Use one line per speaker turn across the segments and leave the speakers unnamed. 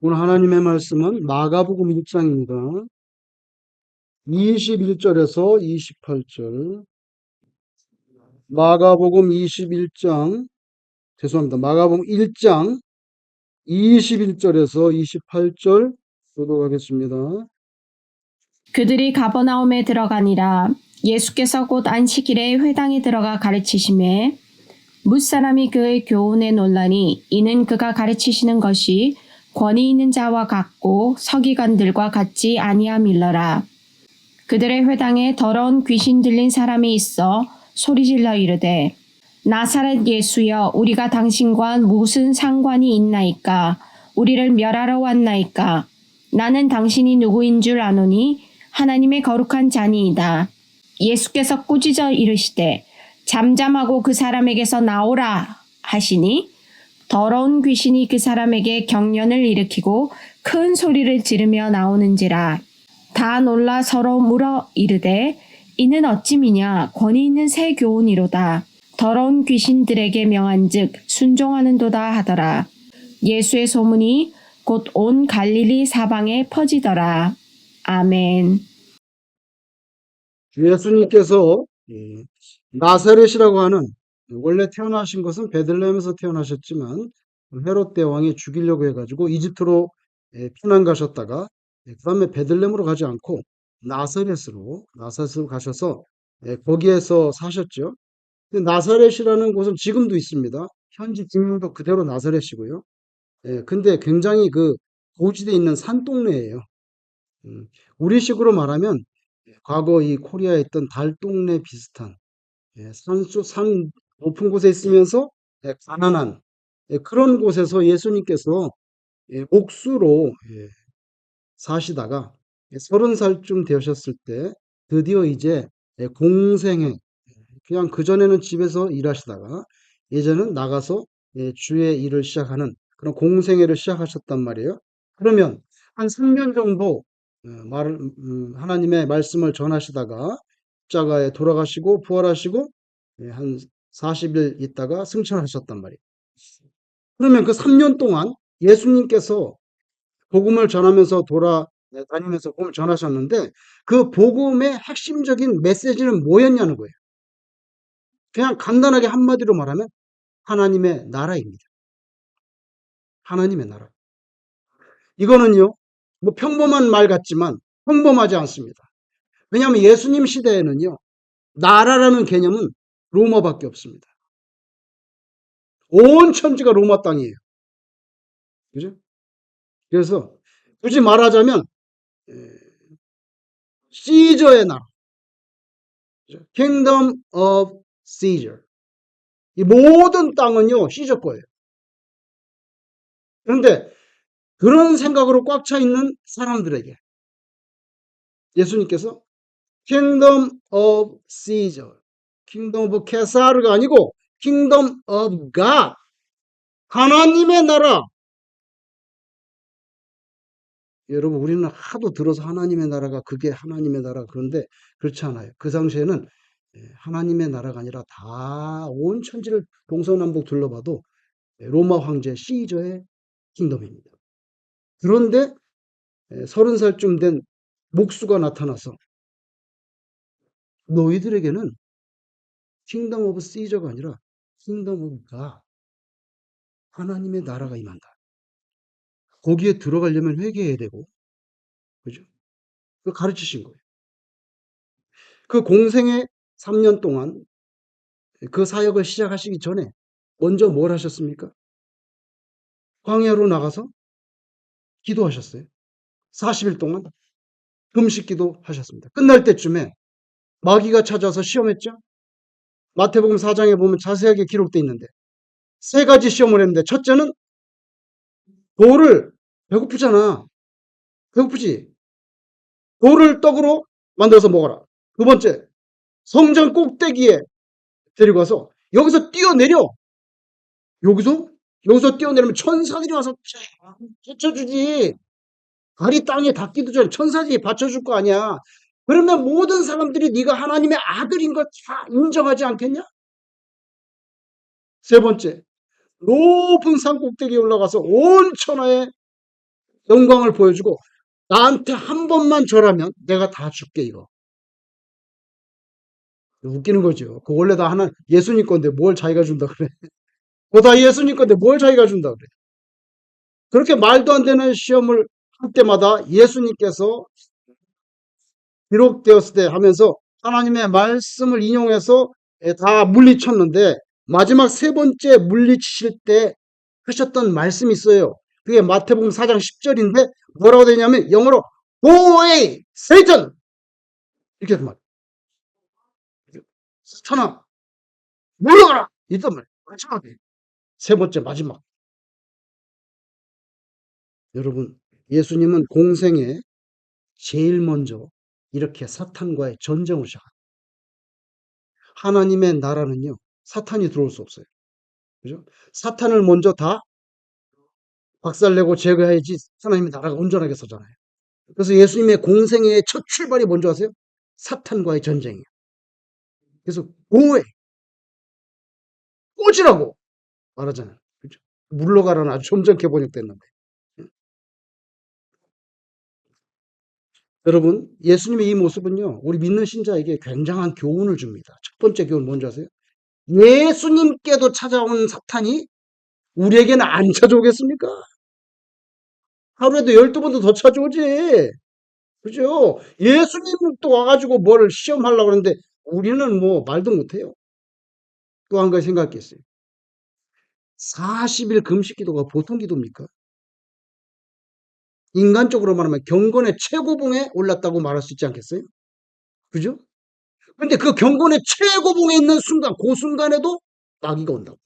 오늘 하나님의 말씀은 마가복음 1장입니다. 21절에서 28절. 마가복음 21장, 죄송합니다. 마가복음 1장 21절에서 28절 교독하겠습니다.
그들이 가버나움에 들어가니라. 예수께서 곧 안식일에 회당에 들어가 가르치심에 뭇사람이 그의 교훈에 놀라니 이는 그가 가르치시는 것이 권위 있는 자와 같고 서기관들과 같지 아니함일러라. 그들의 회당에 더러운 귀신 들린 사람이 있어 소리질러 이르되 나사렛 예수여, 우리가 당신과 무슨 상관이 있나이까? 우리를 멸하러 왔나이까? 나는 당신이 누구인 줄 아노니 하나님의 거룩한 자니이다. 예수께서 꾸짖어 이르시되 잠잠하고 그 사람에게서 나오라 하시니 더러운 귀신이 그 사람에게 경련을 일으키고 큰 소리를 지르며 나오는지라. 다 놀라 서로 물어 이르되 이는 어찌미냐? 권위 있는 새 교훈이로다. 더러운 귀신들에게 명한즉 순종하는도다 하더라. 예수의 소문이 곧 온 갈릴리 사방에 퍼지더라. 아멘.
예수님께서 나사렛이라고 하는, 원래 태어나신 것은 베들레헴에서 태어나셨지만 헤롯 대왕이 죽이려고 해가지고 이집트로 피난 가셨다가 그 다음에 베들레헴으로 가지 않고 나사렛으로 가셔서 거기에서 사셨죠. 근데 나사렛이라는 곳은 지금도 있습니다. 현지 지명도 그대로 나사렛이고요. 근데 굉장히 그 고지대에 있는 산동네예요. 우리식으로 말하면 과거 이 코리아에 있던 달동네 비슷한, 산 높은 곳에 있으면서 가난한, 그런 곳에서 예수님께서 옥수로 사시다가 30살쯤 되셨을 때 드디어 이제 공생애, 그냥 그전에는 집에서 일하시다가 이제는 나가서 주의 일을 시작하는 그런 공생애를 시작하셨단 말이에요. 그러면 한 3년 정도 하나님의 말씀을 전하시다가 십자가에 돌아가시고 부활하시고 한 40일 있다가 승천하셨단 말이에요. 그러면 그 3년 동안 예수님께서 복음을 전하면서 돌아다니면서 복음을 전하셨는데 그 복음의 핵심적인 메시지는 뭐였냐는 거예요. 그냥 간단하게 한마디로 말하면 하나님의 나라입니다. 하나님의 나라. 이거는요, 뭐 평범한 말 같지만 평범하지 않습니다. 왜냐하면 예수님 시대에는요, 나라라는 개념은 로마밖에 없습니다. 온 천지가 로마 땅이에요. 그죠? 그래서 굳이 말하자면 시저의 나라, Kingdom of Caesar. 이 모든 땅은요, 시저 거예요. 그런데 그런 생각으로 꽉 차 있는 사람들에게 예수님께서 Kingdom of Caesar, Kingdom of Caesar가 아니고 Kingdom of God, 하나님의 나라. 여러분, 우리는 하도 들어서 하나님의 나라가 그게 하나님의 나라, 그런데 그렇지 않아요. 그 당시에는 하나님의 나라가 아니라 다 온 천지를 동서남북 둘러봐도 로마 황제 시저의 킹덤입니다. 그런데 30살쯤 된 목수가 나타나서 너희들에게는 킹덤 오브 시저가 아니라 킹덤 오브 가, 하나님의 나라가 임한다. 거기에 들어가려면 회개해야 되고, 그죠? 그 가르치신 거예요. 그 공생의 3년 동안 그 사역을 시작하시기 전에 먼저 뭘 하셨습니까? 광야로 나가서 기도하셨어요. 40일 동안 금식 기도 하셨습니다. 끝날 때쯤에 마귀가 찾아와서 시험했죠? 마태복음 4장에 보면 자세하게 기록되어 있는데 세 가지 시험을 했는데, 첫째는 돌을, 배고프잖아. 배고프지? 돌을 떡으로 만들어서 먹어라. 두 번째, 성전 꼭대기에 데리고 와서 여기서 뛰어내려. 여기서 뛰어내리면 천사들이 와서 받쳐주지. 발이 땅에 닿기도 전에 천사들이 받쳐줄 거 아니야. 그러면 모든 사람들이 네가 하나님의 아들인 걸 다 인정하지 않겠냐? 세 번째, 높은 산 꼭대기에 올라가서 온 천하에 영광을 보여주고 나한테 한 번만 절하면 내가 다 줄게 이거. 웃기는 거죠. 그 원래 다 하나 예수님 건데 뭘 자기가 준다 그래. 그거 다 예수님 건데 뭘 자기가 준다 그래. 그렇게 말도 안 되는 시험을 할 때마다 예수님께서 기록되었을 때 하면서 하나님의 말씀을 인용해서 다 물리쳤는데 마지막 세 번째 물리치실 때 하셨던 말씀이 있어요. 그게 마태복음 4장 10절인데 뭐라고 되냐면 영어로 Go away, Satan! 이렇게 말. 사탄아, 물러가라! 이단 말. 마지막에. 세 번째 마지막. 여러분, 예수님은 공생에 제일 먼저 이렇게 사탄과의 전쟁을 시작합니다. 하나님의 나라는요, 사탄이 들어올 수 없어요. 그죠? 사탄을 먼저 다 박살내고 제거해야지 하나님의 나라가 온전하게 서잖아요. 그래서 예수님의 공생의 첫 출발이 뭔지 아세요? 사탄과의 전쟁이에요. 그래서 공회 꼬지라고 말하잖아요. 그죠? 물러가라는 아주 점잖게 번역됐는데. 여러분, 예수님의 이 모습은요, 우리 믿는 신자에게 굉장한 교훈을 줍니다. 첫 번째 교훈 뭔지 아세요? 예수님께도 찾아온 사탄이 우리에게는 안 찾아오겠습니까? 하루에도 12번도 더 찾아오지. 그죠? 예수님도 와가지고 뭘 시험하려고 그러는데 우리는 뭐 말도 못해요. 또 한 가지 생각했어요. 40일 금식 기도가 보통 기도입니까? 인간적으로 말하면 경건의 최고봉에 올랐다고 말할 수 있지 않겠어요? 그죠? 근데 그 경건의 최고봉에 있는 순간, 그 순간에도 마귀가 온다고.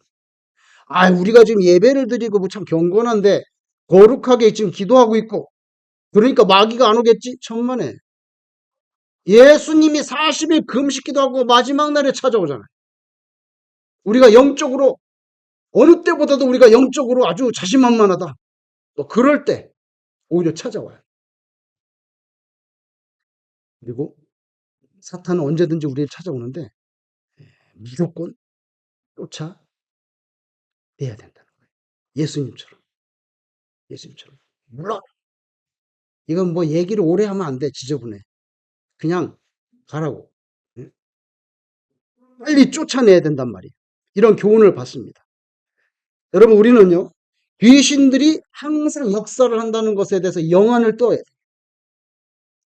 아, 우리가 지금 예배를 드리고 뭐 참 경건한데 거룩하게 지금 기도하고 있고 그러니까 마귀가 안 오겠지? 천만에. 예수님이 40일 금식 기도하고 마지막 날에 찾아오잖아요. 우리가 영적으로 어느 때보다도 우리가 영적으로 아주 자신만만하다. 뭐 그럴 때 오히려 찾아와요. 그리고 사탄은 언제든지 우리를 찾아오는데 무조건 쫓아내야 된다는 거예요. 예수님처럼. 예수님처럼. 물론 이건 뭐 얘기를 오래 하면 안 돼. 지저분해. 그냥 가라고. 응? 빨리 쫓아내야 된단 말이에요. 이런 교훈을 받습니다. 여러분 우리는요. 귀신들이 항상 역사를 한다는 것에 대해서 영안을 떠야 돼.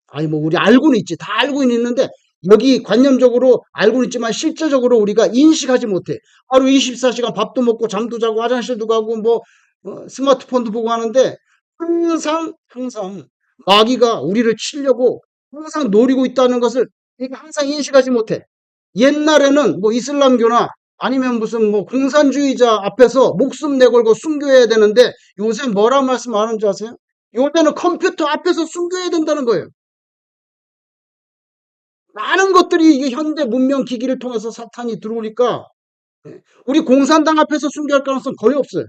아니 뭐 우리 알고는 있지. 다 알고는 있는데 여기 관념적으로 알고는 있지만 실제적으로 우리가 인식하지 못해. 하루 24시간 밥도 먹고 잠도 자고 화장실도 가고 뭐 스마트폰도 보고 하는데 항상 마귀가 우리를 치려고 항상 노리고 있다는 것을 우리가 항상 인식하지 못해. 옛날에는 뭐 이슬람교나 아니면 무슨 뭐 공산주의자 앞에서 목숨 내걸고 순교해야 되는데 요새 뭐라 말씀하는지 아세요? 요새는 컴퓨터 앞에서 순교해야 된다는 거예요. 많은 것들이 이게 현대 문명 기기를 통해서 사탄이 들어오니까 우리 공산당 앞에서 순교할 가능성 거의 없어요.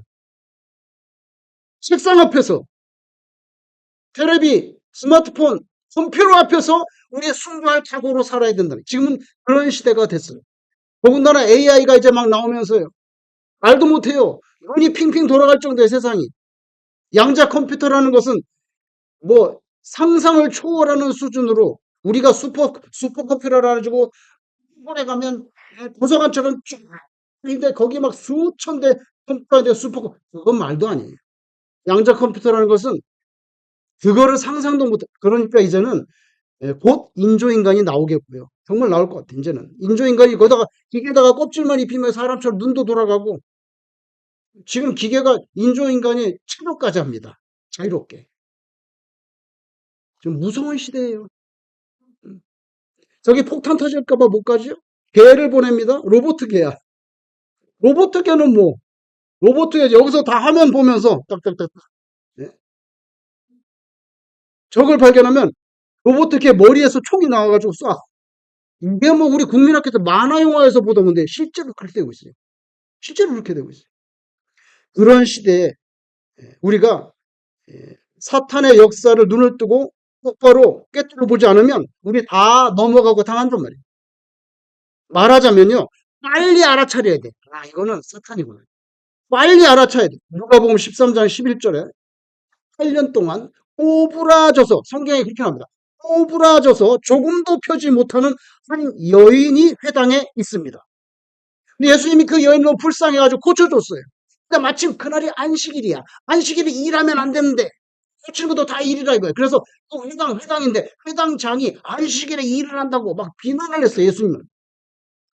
책상 앞에서, 테레비, 스마트폰, 컴퓨터 앞에서 우리 순교할 각오로 살아야 된다는. 지금은 그런 시대가 됐어요. 더군다나 AI가 이제 막 나오면서요. 말도 못해요. 눈이 핑핑 돌아갈 정도의 세상이. 양자 컴퓨터라는 것은 뭐 상상을 초월하는 수준으로 우리가 슈퍼컴퓨터라 가지고 일본에 가면 도서관처럼 쫙 있는데 거기 막 수천 대 컴퓨터인데 그건 말도 아니에요. 양자 컴퓨터라는 것은 그거를 상상도 못. 그러니까 이제는 곧 인조인간이 나오겠고요. 정말 나올 것 같아. 이제는 인조인간이 거기다가 기계에다가 껍질만 입히면 사람처럼 눈도 돌아가고 지금 기계가 인조인간이 체력까지 합니다. 자유롭게. 좀 무서운 시대예요. 저기 폭탄 터질까봐 못 가죠? 개를 보냅니다. 로보트 개야. 로보트 개는 뭐 로보트 개 여기서 다 화면 보면서 딱딱딱 예? 적을 발견하면 로보트 개 머리에서 총이 나와가지고 쏴. 이게 뭐 우리 국민학교에서 만화 영화에서 보던 건데 실제로 그렇게 되고 있어요. 실제로 그렇게 되고 있어요. 그런 시대에 우리가 사탄의 역사를 눈을 뜨고 똑바로 꿰뚫어 보지 않으면 우리 다 넘어가고 당한단 말이에요. 말하자면요. 빨리 알아차려야 돼. 아, 이거는 사탄이구나. 빨리 알아차야 돼. 누가복음 13장 11절에 18년 동안 오브라져서, 성경에 그렇게 합니다. 오브라져서 조금도 펴지 못하는 한 여인이 회당에 있습니다. 근데 예수님이 그 여인 너무 불쌍해가지고 고쳐줬어요. 근데 마침 그날이 안식일이야. 안식일에 일하면 안 되는데 고치는 것도 다 일이라 이거예요. 그래서 또 회당인데 회당장이 안식일에 일을 한다고 막 비난을 했어요, 예수님은.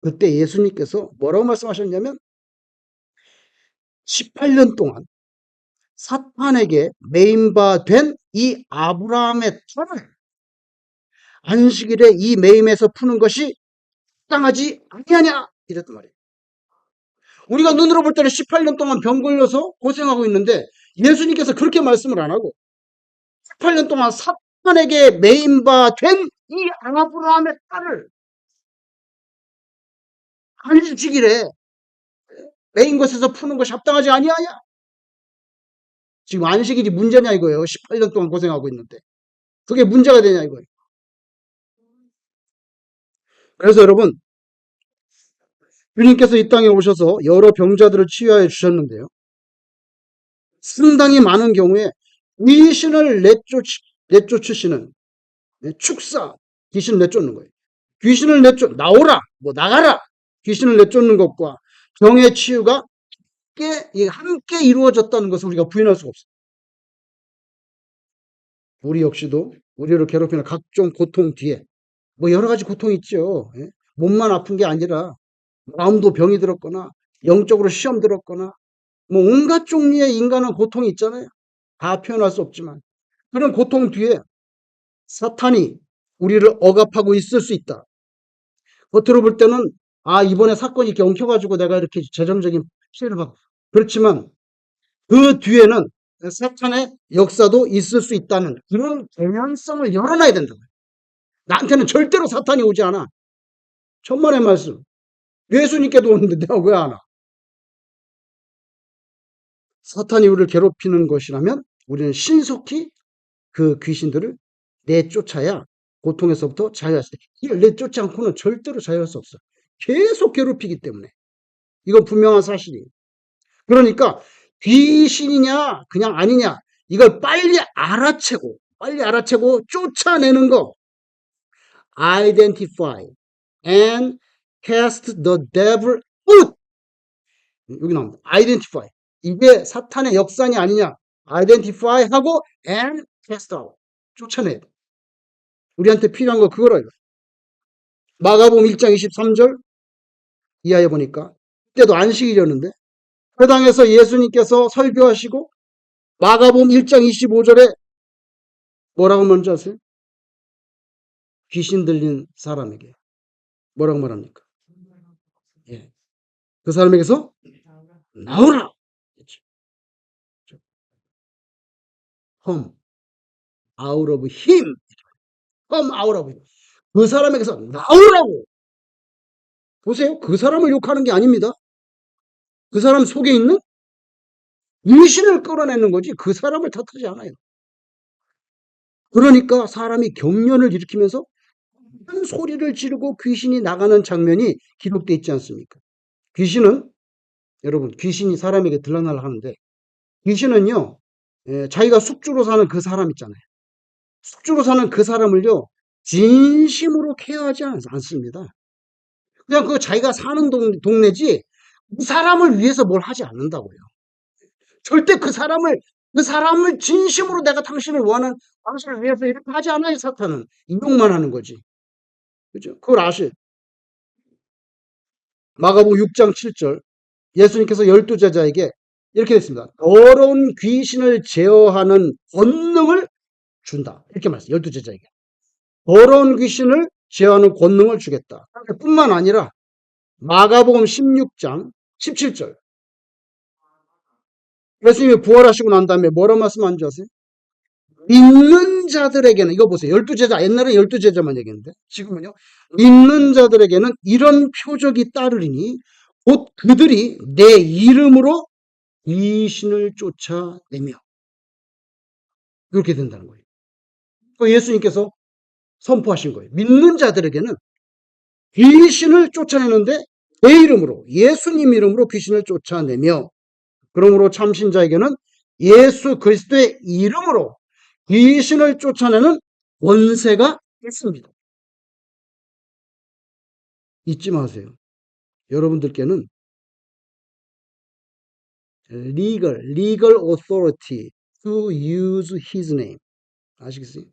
그때 예수님께서 뭐라고 말씀하셨냐면 18년 동안 사탄에게 매임바 된 이 아브라함의 터를 안식일에 이 매임에서 푸는 것이 합당하지 아니하냐 이랬단 말이에요. 우리가 눈으로 볼 때는 18년 동안 병 걸려서 고생하고 있는데 예수님께서 그렇게 말씀을 안 하고 18년 동안 사탄에게 매임바 된 이 아브라함의 딸을 안식일에 매인 것에서 푸는 것이 합당하지 아니하냐? 지금 안식일이 문제냐 이거예요. 18년 동안 고생하고 있는데. 그게 문제가 되냐 이거예요. 그래서 여러분, 주님께서 이 땅에 오셔서 여러 병자들을 치유하여 주셨는데요. 상당히 많은 경우에 귀신을 내쫓으시는 축사, 귀신을 내쫓는 거예요. 귀신을 나오라, 뭐 나가라, 귀신을 내쫓는 것과 병의 치유가 함께 이루어졌다는 것을 우리가 부인할 수가 없어요. 우리 역시도 우리를 괴롭히는 각종 고통 뒤에 뭐 여러 가지 고통이 있죠. 예? 몸만 아픈 게 아니라 마음도 병이 들었거나 영적으로 시험 들었거나 뭐 온갖 종류의 인간은 고통이 있잖아요. 다 표현할 수 없지만 그런 고통 뒤에 사탄이 우리를 억압하고 있을 수 있다. 겉으로 볼 때는 이번에 사건이 이렇게 엉켜가지고 내가 이렇게 재정적인 피해를 받고 그렇지만 그 뒤에는 사탄의 역사도 있을 수 있다는 그런 개연성을 열어놔야 된다. 나한테는 절대로 사탄이 오지 않아. 천만의 말씀. 예수님께도 오는데 내가 왜 안 와? 사탄이 우리를 괴롭히는 것이라면 우리는 신속히 그 귀신들을 내쫓아야 고통에서부터 자유할 수 있다. 이걸 내쫓지 않고는 절대로 자유할 수 없어. 계속 괴롭히기 때문에. 이건 분명한 사실이에요. 그러니까 귀신이냐 그냥 아니냐 이걸 빨리 알아채고 쫓아내는 거. Identify and cast the devil out. 여기 나옵니다. Identify. 이게 사탄의 역사니 아니냐. Identify 하고 and cast out. 쫓아내. 우리한테 필요한 거 그거라. 마가복음 1장 23절 이하에 보니까 그때도 안식일이었는데 회당에서 예수님께서 설교하시고 마가복음 1장 25절에 뭐라고 먼저 하세요? 귀신 들린 사람에게 뭐라고 말합니까? 예. 그 사람에게서 나오라. Come out of him. Come out of him. 그 사람에게서 나오라고. 보세요. 그 사람을 욕하는 게 아닙니다. 그 사람 속에 있는 귀신을 끌어내는 거지 그 사람을 탓하지 않아요. 그러니까 사람이 경련을 일으키면서 큰 소리를 지르고 귀신이 나가는 장면이 기록되어 있지 않습니까? 귀신은 여러분 귀신이 사람에게 들락날락 하는데 귀신은요 자기가 숙주로 사는 그 사람 있잖아요. 숙주로 사는 그 사람을요 진심으로 케어하지 않습니다. 그냥 그 자기가 사는 동네지 그 사람을 위해서 뭘 하지 않는다고요. 절대 그 사람을 진심으로 내가 당신을 위해서 이렇게 하지 않아요. 사탄은 이용만 하는 거지. 그죠? 그걸 아실. 마가복음 6장 7절 예수님께서 12제자에게 이렇게 했습니다. 더러운 귀신을 제어하는 권능을 준다. 이렇게 말했어요. 12제자에게. 더러운 귀신을 제어하는 권능을 주겠다. 뿐만 아니라 마가복음 16장 17절 예수님이 부활하시고 난 다음에 뭐라고 말씀하는지 아세요? 믿는 자들에게는 이거 보세요. 12제자 옛날에 12제자만 얘기했는데 지금은요. 믿는 자들에게는 이런 표적이 따르리니 곧 그들이 내 이름으로 귀신을 쫓아내며 그렇게 된다는 거예요. 예수님께서 선포하신 거예요. 믿는 자들에게는 귀신을 쫓아내는데 내 이름으로 예수님 이름으로 귀신을 쫓아내며 그러므로 참신자에게는 예수 그리스도의 이름으로 귀신을 쫓아내는 권세가 있습니다. 잊지 마세요. 여러분들께는 legal authority to use his name. 아시겠어요?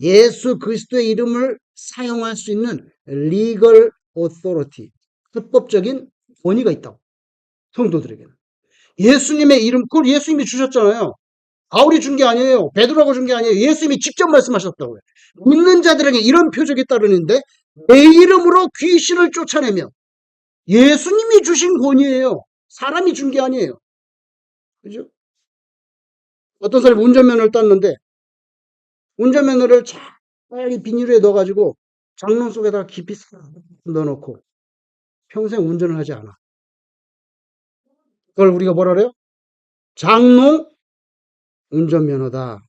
예수 그리스도의 이름을 사용할 수 있는 legal authority, 합법적인 권위가 있다고. 성도들에게는. 예수님의 이름, 그걸 예수님이 주셨잖아요. 바울이 준 게 아니에요. 베드로가 준 게 아니에요. 예수님이 직접 말씀하셨다고요. 믿는 자들에게 이런 표적이 따르는데 내 이름으로 귀신을 쫓아내며 예수님이 주신 권위예요. 사람이 준 게 아니에요. 그죠? 어떤 사람이 운전면허를 땄는데 운전면허를 잘 비닐에 넣어가지고 장롱 속에다가 깊이 넣어놓고 평생 운전을 하지 않아. 그걸 우리가 뭐라 그래요? 장롱 운전면허다.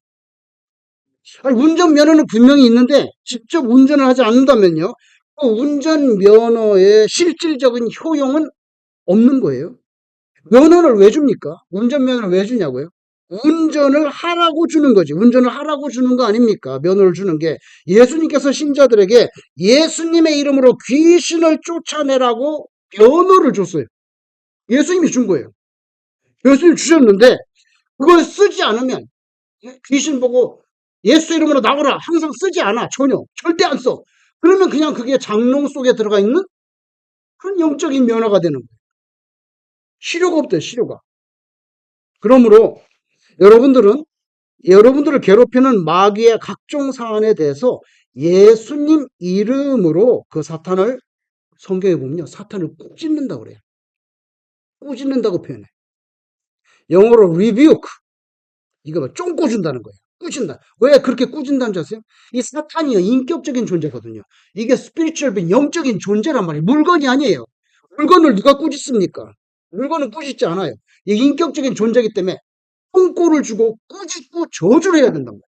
아니, 운전면허는 분명히 있는데 직접 운전을 하지 않는다면요. 그 운전면허의 실질적인 효용은 없는 거예요. 면허를 왜 줍니까? 운전면허를 왜 주냐고요? 운전을 하라고 주는 거지. 운전을 하라고 주는 거 아닙니까? 면허를 주는 게. 예수님께서 신자들에게 예수님의 이름으로 귀신을 쫓아내라고 면허를 줬어요. 예수님이 준 거예요. 예수님이 주셨는데 그걸 쓰지 않으면 귀신 보고 예수 이름으로 나오라 항상 쓰지 않아. 전혀. 절대 안 써. 그러면 그냥 그게 장롱 속에 들어가 있는 그런 영적인 면허가 되는 거예요. 실효가 없대요. 실효가. 그러므로 여러분들을 괴롭히는 마귀의 각종 사안에 대해서 예수님 이름으로 그 사탄을 성경에 보면요. 사탄을 꾸짖는다고 그래요. 꾸짖는다고 표현해. 영어로 rebuke. 이거 봐. 쫑꼬준다는 거예요. 꾸진다. 왜 그렇게 꾸진다는 줄 아세요? 이 사탄이요. 인격적인 존재거든요. 이게 스피리추얼 빈 영적인 존재란 말이에요. 물건이 아니에요. 물건을 누가 꾸짖습니까? 물건은 꾸짖지 않아요. 이 인격적인 존재이기 때문에 똥꼬를 주고 꾸짖고 저주를 해야 된단 말이에요.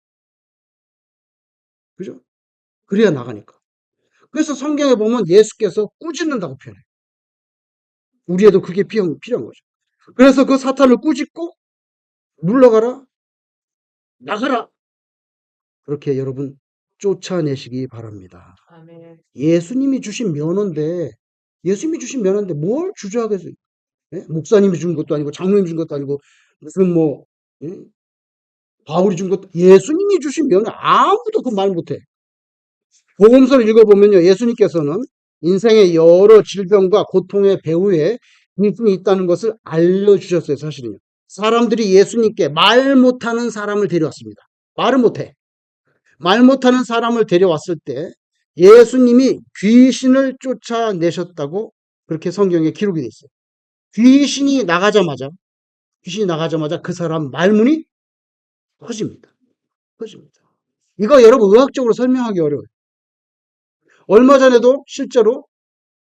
그죠? 그래야 나가니까. 그래서 성경에 보면 예수께서 꾸짖는다고 표현해요. 우리에도 그게 필요한 거죠. 그래서 그 사탄을 꾸짖고 물러가라, 나가라. 그렇게 여러분 쫓아내시기 바랍니다. 예수님이 주신 면허인데 뭘 주저하겠어요? 예? 목사님이 준 것도 아니고 장로님이 준 것도 아니고 무슨 뭐 예? 바울이 준 것도 예수님이 주신 면허 아무도 그 말 못해. 복음서를 읽어보면요. 예수님께서는 인생의 여러 질병과 고통의 배후에 믿음이 있다는 것을 알려주셨어요. 사실은요. 사람들이 예수님께 말 못하는 사람을 데려왔습니다. 말을 못해. 말 못하는 사람을 데려왔을 때 예수님이 귀신을 쫓아내셨다고 그렇게 성경에 기록이 돼 있어요. 귀신이 나가자마자 그 사람 말문이 터집니다. 터집니다. 이거 여러분 의학적으로 설명하기 어려워요. 얼마 전에도 실제로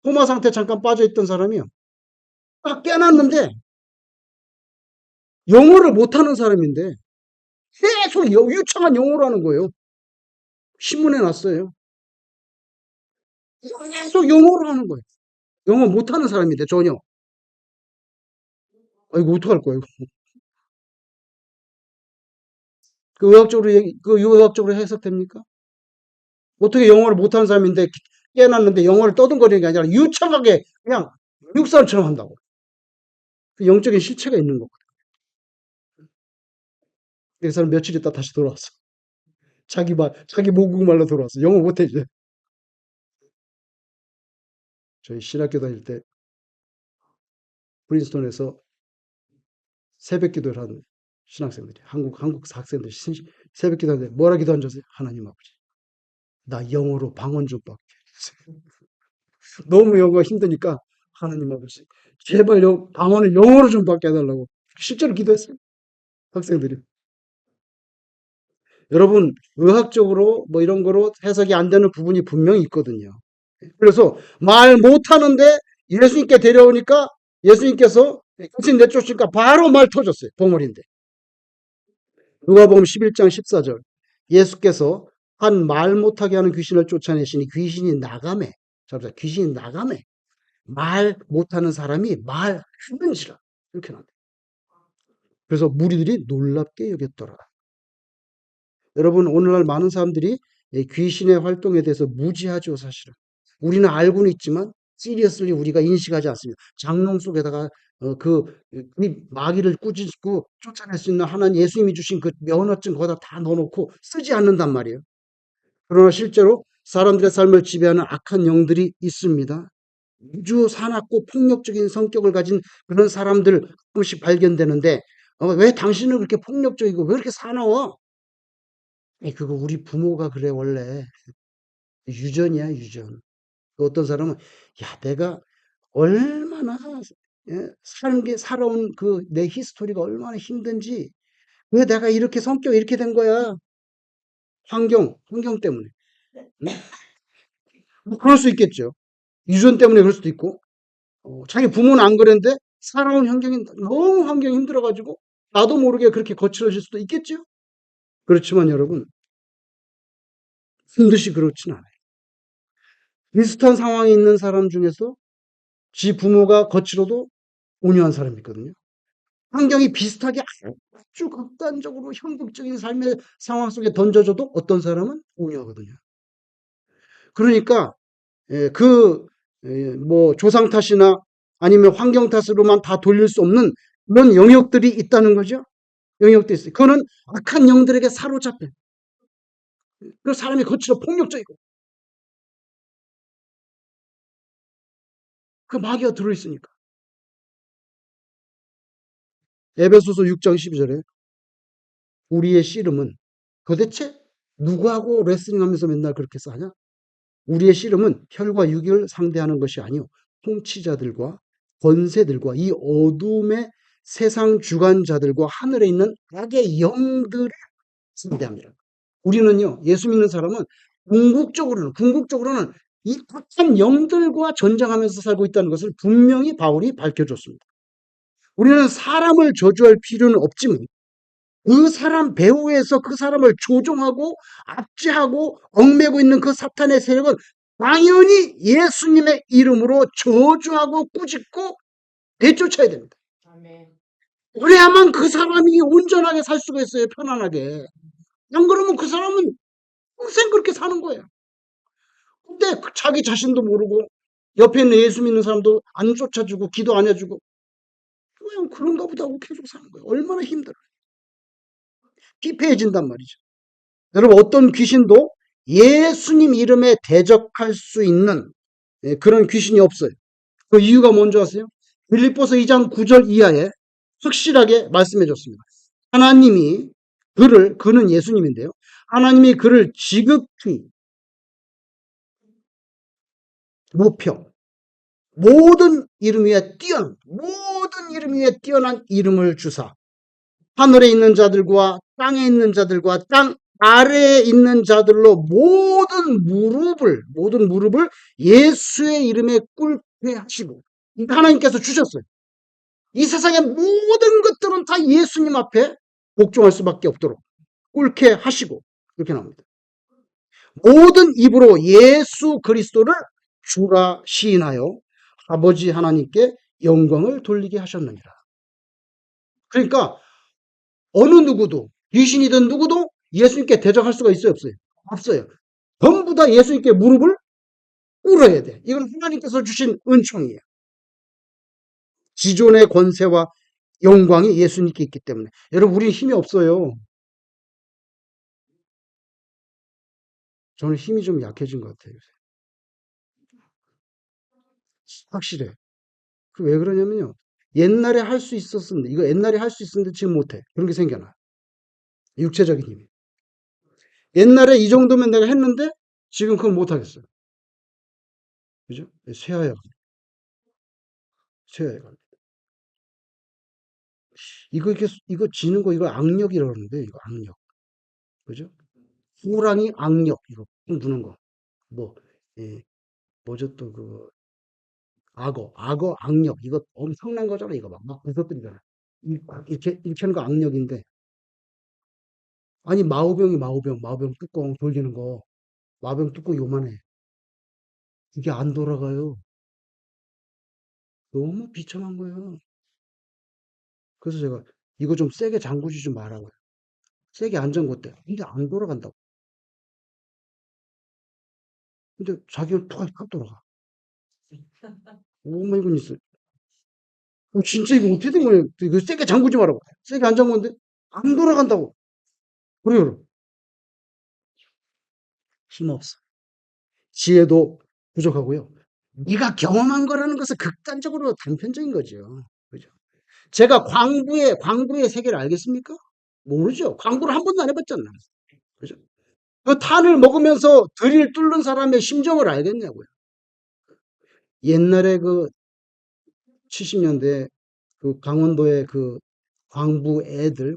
코마 상태 잠깐 빠져있던 사람이요. 딱 깨놨는데 영어를 못하는 사람인데 계속 유창한 영어를 하는 거예요. 신문에 났어요. 계속 영어를 하는 거예요. 영어 못하는 사람인데 전혀. 이거 어떡할 거예요? 그 의학적으로 해석됩니까? 어떻게 영어를 못하는 사람인데 깨놨는데 영어를 떠듬거리는 게 아니라 유창하게 그냥 육사처럼 한다고. 그 영적인 실체가 있는 거거든요. 그 사람 며칠 있다 다시 돌아왔어. 자기 모국말로 돌아왔어. 영어 못해, 이제. 저희 신학교 다닐 때 프린스턴에서 새벽 기도를 한 신학생들이, 한국 학생들이 새벽 기도하는데 뭐라 기도한 줄 아세요? 하나님 아버지, 나 영어로 방언 좀 받게. 너무 영어가 힘드니까 하나님 아버지, 제발 방언을 영어로 좀 받게 해달라고 실제로 기도했어요. 학생들이. 여러분, 의학적으로 뭐 이런 거로 해석이 안 되는 부분이 분명히 있거든요. 그래서 말 못하는데 예수님께 데려오니까 예수님께서 귀신 내쫓으니까 바로 말 터졌어요. 봉오리인데. 누가복음 11장 14절. 예수께서 한 말 못하게 하는 귀신을 쫓아내시니 귀신이 나가매. 귀신이 나가매. 말 못하는 사람이 말 하는지라. 이렇게 나와요. 그래서 무리들이 놀랍게 여겼더라. 여러분, 오늘날 많은 사람들이 귀신의 활동에 대해서 무지하죠, 사실은. 우리는 알고는 있지만 시리어슬리 우리가 인식하지 않습니다. 장롱 속에다가 이 마귀를 꾸짖고 쫓아낼 수 있는 하나님 예수님이 주신 그 면허증 거기다 다 넣어놓고 쓰지 않는단 말이에요. 그러나 실제로 사람들의 삶을 지배하는 악한 영들이 있습니다. 아주 사납고 폭력적인 성격을 가진 그런 사람들 가끔씩 발견되는데 왜 당신은 그렇게 폭력적이고 왜 이렇게 사나워? 그거 우리 부모가 그래 원래. 유전이야 유전. 어떤 사람은 야 내가 얼마나 살아온 그 내 히스토리가 얼마나 힘든지 왜 내가 이렇게 성격이 이렇게 된 거야. 환경 때문에. 응? 뭐 그럴 수 있겠죠. 유전 때문에 그럴 수도 있고 자기 부모는 안 그랬는데 살아온 환경이 너무 환경이 힘들어가지고 나도 모르게 그렇게 거칠어질 수도 있겠죠. 그렇지만 여러분 반드시 그렇진 않아요. 비슷한 상황에 있는 사람 중에서 지 부모가 거칠어도 온유한 사람이 있거든요. 환경이 비슷하게 아주 극단적으로 형극적인 삶의 상황 속에 던져져도 어떤 사람은 온유하거든요. 그러니까 뭐 조상 탓이나 아니면 환경 탓으로만 다 돌릴 수 없는 그런 영역들이 있다는 거죠. 영역도 있어요. 그거는 악한 영들에게 사로잡혀. 그 사람이 거칠어 폭력적이고 그 마귀가 들어있으니까. 에베소서 6장 12절에 우리의 씨름은 도대체 누구하고 레슬링하면서 맨날 그렇게 싸냐? 우리의 씨름은 혈과 육을 상대하는 것이 아니요 통치자들과 권세들과 이 어둠의 세상 주관자들과 하늘에 있는 악의 영들을 상대합니다. 우리는요 예수 믿는 사람은 궁극적으로는 이 악한 영들과 전쟁하면서 살고 있다는 것을 분명히 바울이 밝혀줬습니다. 우리는 사람을 저주할 필요는 없지만 그 사람 배후에서 그 사람을 조종하고 압제하고 얽매고 있는 그 사탄의 세력은 당연히 예수님의 이름으로 저주하고 꾸짖고 내쫓아야 됩니다. 그래야만 그 사람이 온전하게 살 수가 있어요. 편안하게. 안 그러면 그 사람은 평생 그렇게 사는 거예요. 근데 자기 자신도 모르고 옆에 있는 예수 믿는 사람도 안 쫓아주고 기도 안 해주고 그냥 그런가 보다 하고 계속 사는 거예요. 얼마나 힘들어요. 피폐해진단 말이죠. 여러분 어떤 귀신도 예수님 이름에 대적할 수 있는 그런 귀신이 없어요. 그 이유가 뭔지 아세요? 빌립보서 2장 9절 이하에 확실하게 말씀해 줬습니다. 하나님이 그는 예수님인데요. 하나님이 그를 지극히 높여 모든 이름 위에 뛰어난 이름을 주사 하늘에 있는 자들과 땅에 있는 자들과 땅 아래에 있는 자들로 모든 무릎을 예수의 이름에 꿇게 하시고 하나님께서 주셨어요. 이 세상의 모든 것들은 다 예수님 앞에 복종할 수밖에 없도록 꿇게 하시고 이렇게 나옵니다. 모든 입으로 예수 그리스도를 주라 시인하여 아버지 하나님께 영광을 돌리게 하셨느니라. 그러니까 어느 누구도 귀신이든 누구도 예수님께 대적할 수가 있어요 없어요? 없어요. 전부 다 예수님께 무릎을 꿇어야 돼. 이건 하나님께서 주신 은총이에요. 지존의 권세와 영광이 예수님께 있기 때문에. 여러분 우리 힘이 없어요. 저는 힘이 좀 약해진 것 같아요. 확실해. 왜 그러냐면요. 옛날에 할 수 있었는데 이거 옛날에 할 수 있었는데 지금 못해. 그런 게 생겨나. 육체적인 힘이. 옛날에 이 정도면 내가 했는데 지금 그걸 못하겠어요. 그죠? 쇠하여 가. 이거 지는 거 이거 악력이라고 그러는데 이거 악력. 그죠? 호랑이 악력 이거 꾹 누는 거. 뭐 예, 뭐죠 또 악어 악력 이거 엄청난 거잖아 이거 막 부서뜨리잖아. 이렇게 하는 거 악력인데 아니 마우병 뚜껑 돌리는 거 마병 뚜껑 요만해. 이게 안 돌아가요. 너무 비참한 거예요. 그래서 제가 이거 좀 세게 잠그지 좀 말라고요. 세게 안 잠궜대. 근데 안 돌아간다고. 근데 자기는 탁 돌아가. 오 마이 굿니스. 진짜 이거 어떻게 된 거예요? 이거 세게 잠그지 말라고. 세게 안 잠궜는데 안 돌아간다고. 그래요. 힘없어. 지혜도 부족하고요. 네가 경험한 거라는 것은 극단적으로 단편적인 거죠. 그죠? 제가 광부의 세계를 알겠습니까? 모르죠. 광부를 한 번도 안 해봤잖아요. 그죠? 그 탄을 먹으면서 드릴 뚫는 사람의 심정을 알겠냐고요. 옛날에 그 70년대 그 강원도의 그 광부 애들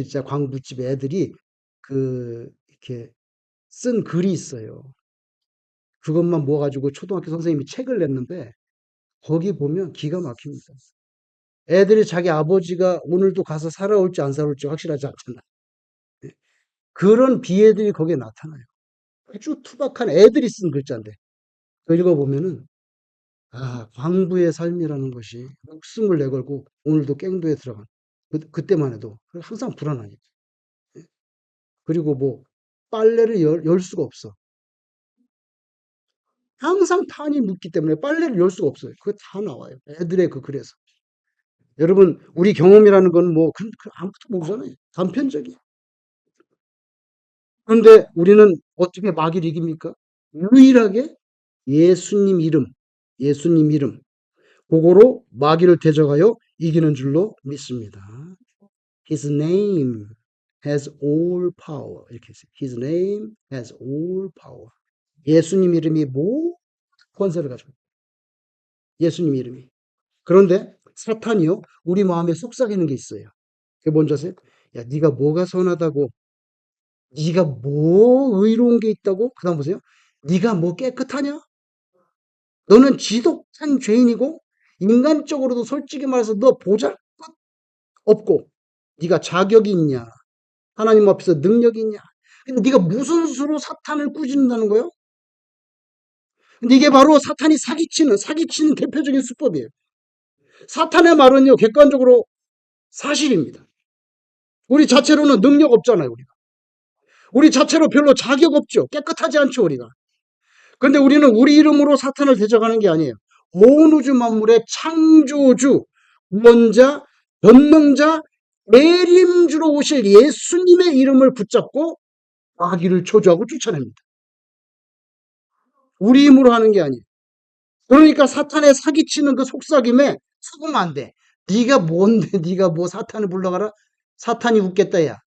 진짜 광부집 애들이 그 이렇게 쓴 글이 있어요. 그것만 모아가지고 초등학교 선생님이 책을 냈는데 거기 보면 기가 막힙니다. 애들이 자기 아버지가 오늘도 가서 살아올지 안 살아올지 확실하지 않잖아. 예. 그런 비애들이 거기에 나타나요. 아주 투박한 애들이 쓴 글자인데 그거 읽어보면은 광부의 삶이라는 것이 목숨을 내걸고 오늘도 갱도에 들어간 그때만 해도 항상 불안하니까. 예. 그리고 뭐 빨래를 열 수가 없어. 항상 탄이 묻기 때문에 빨래를 열 수가 없어요. 그거 다 나와요. 애들의 그 글에서. 여러분, 우리 경험이라는 건 뭐, 아무것도 모르잖아요. 단편적이에요. 그런데 우리는 어떻게 마귀를 이깁니까? 유일하게 예수님 이름, 예수님 이름, 그거로 마귀를 대적하여 이기는 줄로 믿습니다. His name has all power. 이렇게 했어요. His name has all power. 예수님 이름이 모든 권세를 가지고 있어요. 예수님 이름이. 그런데 사탄이요, 우리 마음에 속삭이는 게 있어요. 그게 뭔지 아세요? 야, 네가 뭐가 선하다고, 네가 뭐 의로운 게 있다고? 그다음 보세요. 네가 뭐 깨끗하냐? 너는 지독한 죄인이고 인간적으로도 솔직히 말해서 너 보잘것 없고 네가 자격이 있냐? 하나님 앞에서 능력이 있냐? 근데 네가 무슨 수로 사탄을 꾸짖는다는 거예요? 근데 이게 바로 사탄이 사기치는 대표적인 수법이에요. 사탄의 말은요, 객관적으로 사실입니다. 우리 자체로는 능력 없잖아요, 우리가. 우리 자체로 별로 자격 없죠. 깨끗하지 않죠, 우리가. 그런데 우리는 우리 이름으로 사탄을 대적하는 게 아니에요. 온 우주 만물의 창조주, 구원자, 변능자, 내림주로 오실 예수님의 이름을 붙잡고 마귀를 초조하고 쫓아냅니다. 우리 힘으로 하는 게 아니에요. 그러니까 사탄의 사기치는 그 속삭임에 속으면 안 돼. 네가 뭔데 네가 뭐 사탄을 불러가라? 사탄이 웃겠다 야.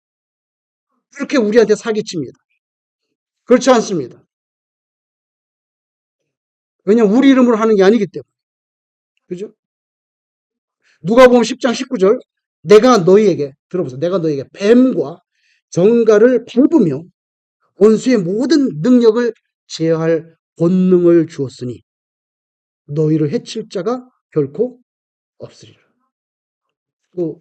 그렇게 우리한테 사기칩니다. 그렇지 않습니다. 왜냐하면 우리 이름으로 하는 게 아니기 때문에. 그죠? 누가복음 10장 19절 내가 너희에게 들어보세요. 내가 너희에게 뱀과 정갈을 밟으며 원수의 모든 능력을 제어할 권능을 주었으니 너희를 해칠 자가 결코 없으리라. 또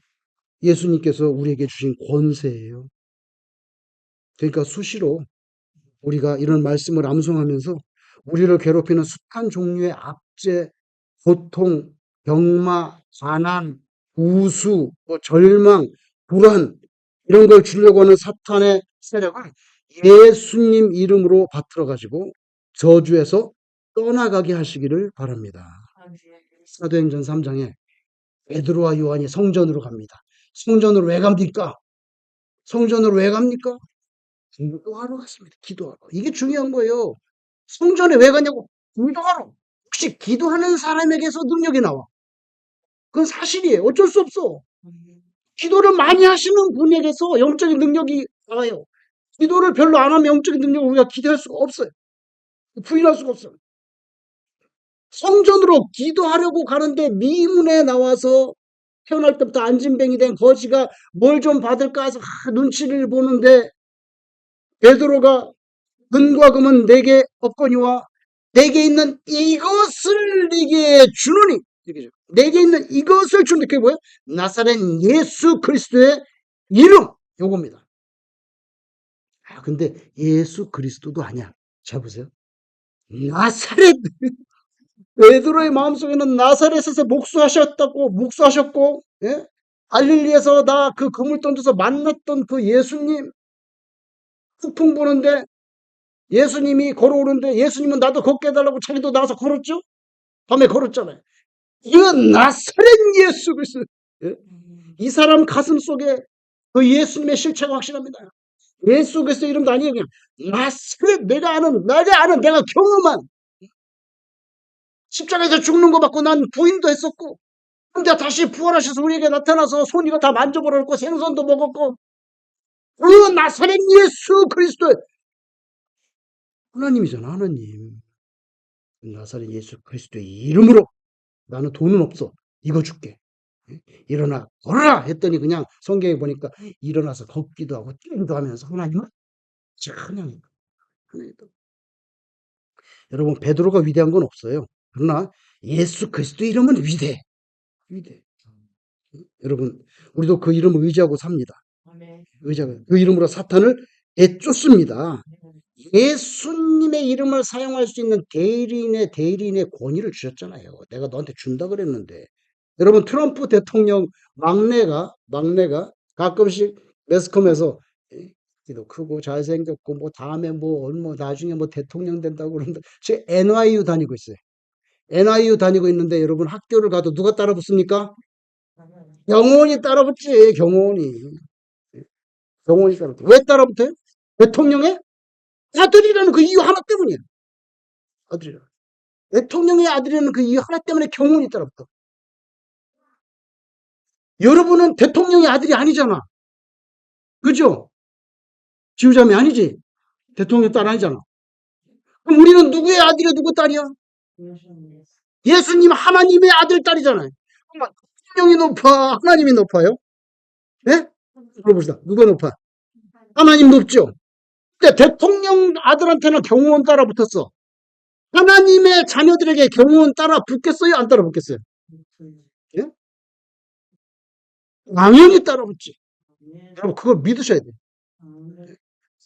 예수님께서 우리에게 주신 권세예요. 그러니까 수시로 우리가 이런 말씀을 암송하면서 우리를 괴롭히는 숱한 종류의 압제, 고통, 병마, 가난, 우수, 절망, 불안 이런 걸 주려고 하는 사탄의 세력을 예수님 이름으로 받들어 가지고 저주에서 떠나가게 하시기를 바랍니다. 사도행전 3장에 베드로와 요한이 성전으로 갑니다. 성전으로 왜 갑니까? 성전으로 왜 갑니까? 기도하러 갔습니다. 기도하러. 이게 중요한 거예요. 성전에 왜 가냐고? 기도하러. 혹시 기도하는 사람에게서 능력이 나와. 그건 사실이에요. 어쩔 수 없어. 기도를 많이 하시는 분에게서 영적인 능력이 나와요. 기도를 별로 안 하면 영적인 능력을 우리가 기대할 수가 없어요. 부인할 수가 없어요. 성전으로 기도하려고 가는데 미문에 나와서 태어날 때부터 안진뱅이 된 거지가 뭘 좀 받을까 해서 눈치를 보는데 베드로가 은과 금은 내게 없거니와 내게 있는 이것을 네게 주노니 내게 있는 이것을 주는데 그게 뭐예요? 나사렛 예수 그리스도의 이름 요겁니다. 근데 예수 그리스도도 아니야. 잘 보세요. 나사렛 베드로의 마음속에는 나사렛에서 목수하셨고 예? 갈릴리에서 나 그 그물 던져서 만났던 그 예수님, 폭풍 부는데 예수님이 걸어오는데 예수님은 나도 걷게 해달라고 자기도 나와서 걸었죠? 밤에 걸었잖아요. 이건 나사렛 예수 그리스도. 예? 이 사람 가슴 속에 그 예수님의 실체가 확실합니다. 예수 그리스도 이름도 아니에요. 그냥 나사렛, 내가 아는 내가 경험한, 십자가에서 죽는 거 받고 난 부인도 했었고, 근데 다시 부활하셔서 우리에게 나타나서 손이가 다 만져보라고 생선도 먹었고, 그 나사렛 예수 그리스도 하나님이잖아, 하나님. 나사렛 예수 그리스도의 이름으로 나는 돈은 없어. 이거 줄게. 예? 일어나 걸어라 했더니 그냥 성경에 보니까 일어나서 걷기도 하고 뛰기도 하면서 하나님은 찬양해. 하나님도. 여러분, 베드로가 위대한 건 없어요. 그러나 예수 그리스도 이름은 위대해. 위대해. 여러분, 우리도 그 이름을 의지하고 삽니다. 의지하고 그 이름으로 사탄을 내쫓습니다. 예수님의 이름을 사용할 수 있는 대리인의 권위를 주셨잖아요. 내가 너한테 준다 그랬는데. 여러분, 트럼프 대통령 막내가 가끔씩 매스컴에서 키도 크고 잘생겼고 뭐 다음에 뭐 나중에 뭐 대통령 된다고 그러는데 지금 NYU 다니고 있어요. NYU 다니고 있는데 여러분, 학교를 가도 누가 따라 붙습니까? 경호원이 따라 붙지. 경호원이 따라 붙어. 왜 따라 붙어요? 대통령의 아들이라는 그 이유 하나 때문이에요. 아들이라. 대통령의 아들이라는 그 이유 하나 때문에 경호원이 따라 붙어. 여러분은 대통령의 아들이 아니잖아. 그죠? 지우자매 아니지? 대통령 딸 아니잖아. 그럼 우리는 누구의 아들이야, 누구 딸이야? 예수님 하나님의 아들 딸이잖아요. 그럼 대통령이 높아, 하나님이 높아요? 네? 물어봅시다. 누가 높아? 하나님 높죠? 근데 대통령 아들한테는 경호원 따라 붙었어. 하나님의 자녀들에게 경호원 따라 붙겠어요? 안 따라 붙겠어요? 예? 당연히 따라 붙지. 여러분, 그걸 믿으셔야 돼요.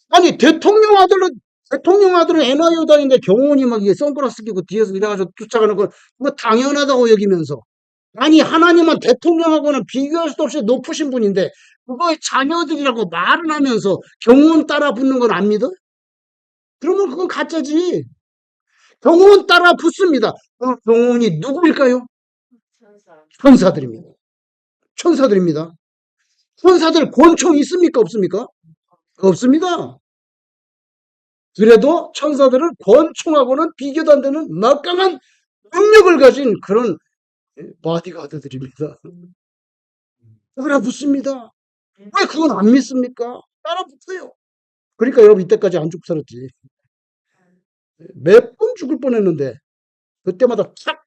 아니, 대통령 아들은 NYU 다니는데 경호원이 막 선글라스 끼고 뒤에서 이래가지고 쫓아가는 건 그거 당연하다고 여기면서. 아니, 하나님은 대통령하고는 비교할 수도 없이 높으신 분인데 그거의 자녀들이라고 말을 하면서 경호원 따라 붙는 건 안 믿어? 그러면 그건 가짜지. 경호원 따라 붙습니다. 그 경호원이 누구일까요? 천사들입니다. 천사들입니다. 천사들 권총 있습니까? 없습니까? 없습니다. 그래도 천사들은 권총하고는 비교도 안 되는 막강한 능력을 가진 그런 바디가드들입니다. 따라 붙습니다. 왜 그건 안 믿습니까? 따라 붙어요. 그러니까 여러분, 이때까지 안 죽고 살았지. 몇 번 죽을 뻔했는데 그때마다 탁,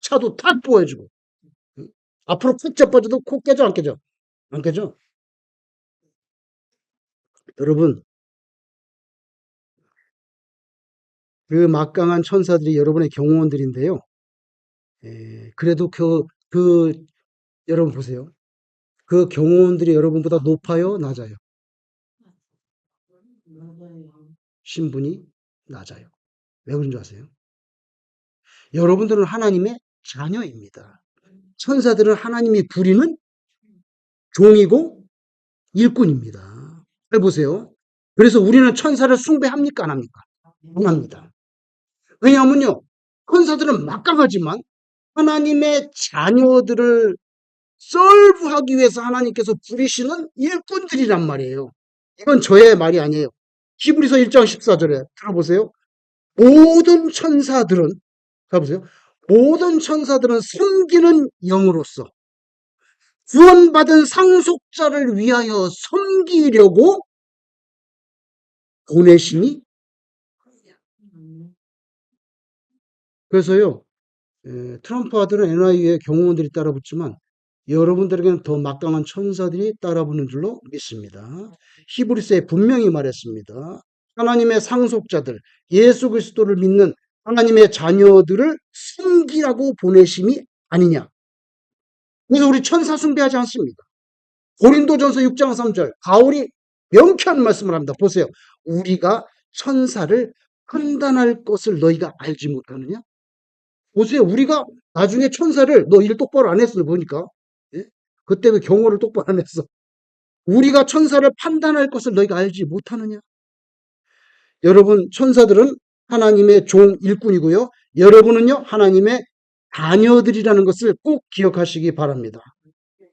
차도 탁 보여주고, 앞으로 푹 자빠져도 코 깨져 안 깨져? 안 깨져? 여러분, 그 막강한 천사들이 여러분의 경호원들인데요. 그래도 여러분 보세요. 그 경호원들이 여러분보다 높아요, 낮아요? 신분이 낮아요. 왜 그런 줄 아세요? 여러분들은 하나님의 자녀입니다. 천사들은 하나님이 부리는 종이고 일꾼입니다. 잘 보세요. 그래서 우리는 천사를 숭배합니까? 안 합니까? 안 합니다. 왜냐하면요, 천사들은 막강하지만 하나님의 자녀들을 설부하기 위해서 하나님께서 부리시는 일꾼들이란 말이에요. 이건 저의 말이 아니에요. 히브리서 1장 14절에 들어보세요. 모든 천사들은, 가보세요. 모든 천사들은 섬기는 영으로서 구원받은 상속자를 위하여 섬기려고 보내심이. 그래서요, 트럼프 아들은 NIA의 경호원들이 따라붙지만 여러분들에게는 더 막강한 천사들이 따라붙는 줄로 믿습니다. 히브리서에 분명히 말했습니다. 하나님의 상속자들, 예수 그리스도를 믿는 하나님의 자녀들을 섬기라고 보내심이 아니냐. 그래서 우리 천사 숭배하지 않습니다. 고린도전서 6장 3절 바울이 명쾌한 말씀을 합니다. 보세요. 우리가 천사를 판단할 것을 너희가 알지 못하느냐? 보세요. 우리가 나중에 천사를 너 일 똑바로 안 했어 보니까. 예? 그때 왜 경호를 똑바로 안 했어? 우리가 천사를 판단할 것을 너희가 알지 못하느냐? 여러분, 천사들은 하나님의 종 일꾼이고요. 여러분은요, 하나님의 자녀들이라는 것을 꼭 기억하시기 바랍니다.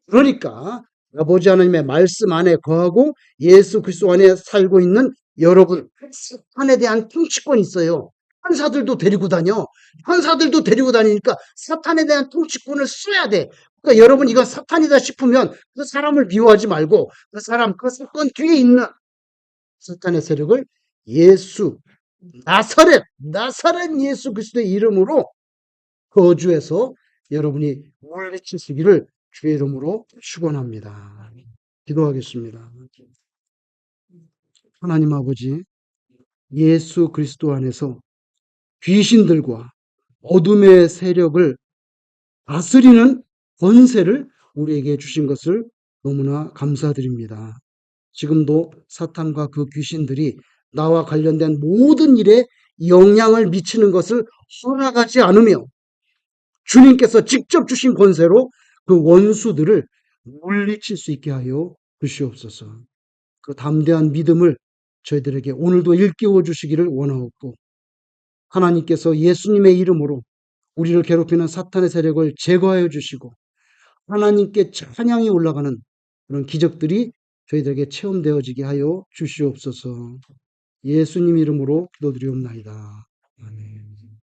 그러니까 아버지 하나님의 말씀 안에 거하고 예수 그리스도 안에 살고 있는 여러분, 사탄에 대한 통치권이 있어요. 천사들도 데리고 다녀. 천사들도 데리고 다니니까 사탄에 대한 통치권을 써야 돼. 그러니까 여러분, 이건 사탄이다 싶으면 그 사람을 미워하지 말고 그 사람, 그 사건 뒤에 있는 사탄의 세력을 예수, 나사렛 예수 그리스도의 이름으로 거주해서 여러분이 물리치시기를 주의 이름으로 축원합니다. 기도하겠습니다. 하나님 아버지, 예수 그리스도 안에서 귀신들과 어둠의 세력을 다스리는 권세를 우리에게 주신 것을 너무나 감사드립니다. 지금도 사탄과 그 귀신들이 나와 관련된 모든 일에 영향을 미치는 것을 허락하지 않으며 주님께서 직접 주신 권세로 그 원수들을 물리칠 수 있게 하여 주시옵소서. 그 담대한 믿음을 저희들에게 오늘도 일깨워 주시기를 원하옵고 하나님께서 예수님의 이름으로 우리를 괴롭히는 사탄의 세력을 제거하여 주시고 하나님께 찬양이 올라가는 그런 기적들이 저희들에게 체험되어지게 하여 주시옵소서. 예수님 이름으로 기도드리옵나이다. 아멘.